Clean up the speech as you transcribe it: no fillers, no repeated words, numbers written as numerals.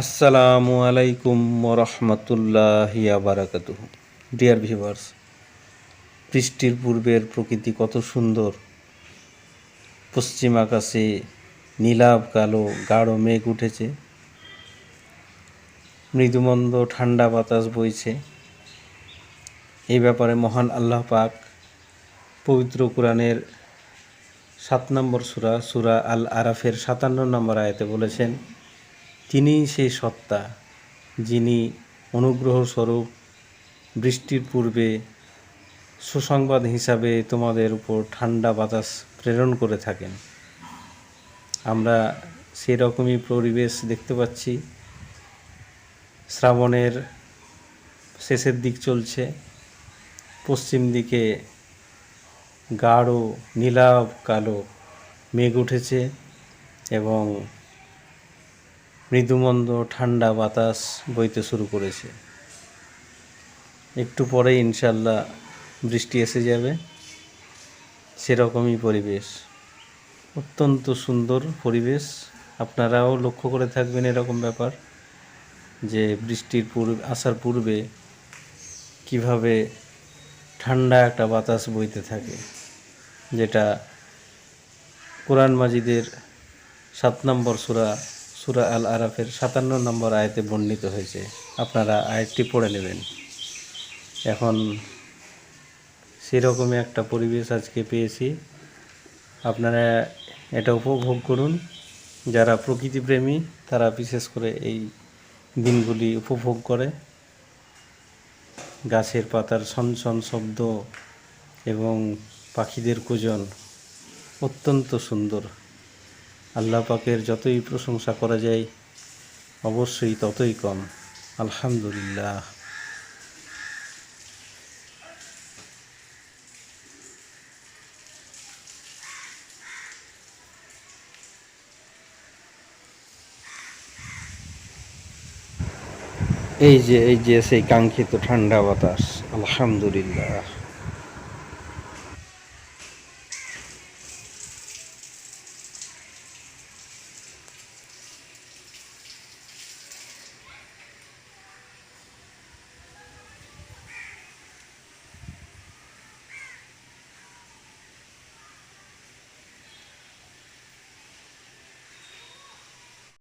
আসসালামু আলাইকুম রহমতুল্লাহি বারাকাতুহু। ডিয়ার ভিউয়ার্স, বৃষ্টির পূর্বের প্রকৃতি কত সুন্দর। পশ্চিম আকাশে নীলাভ কালো গাঢ় মেঘ উঠেছে, মৃদুমন্দ ঠান্ডা বাতাস বইছে। এই ব্যাপারে মহান আল্লাহ পাক পবিত্র কোরআনের 7 নম্বর সূরা আল আরাফের 57 নম্বর আয়াতে বলেছেন, তিনিই সেই সত্তা যিনি অনুগ্রহ স্বরূপ বৃষ্টির পূর্বে সুসংবাদ হিসাবে তোমাদের উপর ঠান্ডা বাতাস প্রেরণ করে থাকেন। আমরা সেরকমই পরিবেশ দেখতে পাচ্ছি। শ্রাবণের শেষের দিক চলছে, পশ্চিম দিকে গাঢ় নীলাভ কালো মেঘ উঠেছে এবং মৃদুমন্দ ঠান্ডা বাতাস বইতে শুরু করেছে। একটু পরেই ইনশাল্লাহ বৃষ্টি এসে যাবে। সেরকমই পরিবেশ, অত্যন্ত সুন্দর পরিবেশ। আপনারাও লক্ষ্য করে থাকবেন এরকম ব্যাপার, যে বৃষ্টির আসার পূর্বে কিভাবে ঠান্ডা একটা বাতাস বইতে থাকে, যেটা কোরআন মাজিদের 7 নম্বর সূরা আল আরাফের 57 নম্বর আয়াতে বর্ণিত হয়েছে। আপনারা আয়াতটি পড়ে নেবেন। এখন সেরকমই একটা পরিবেশ আজকে পেয়েছি, আপনারা এটা উপভোগ করুন। যারা প্রকৃতিপ্রেমী তারা বিশেষ করে এই দিনগুলি উপভোগ করে। গাছের পাতার ছনছন শব্দ এবং পাখিদের কুজন অত্যন্ত সুন্দর। আল্লাহ পাকের যতই প্রশংসা করা যায় অবশ্যই ততই কম। আলহামদুলিল্লাহ। এই যে সেই কাঙ্ক্ষিত ঠান্ডা বাতাস, আলহামদুলিল্লাহ।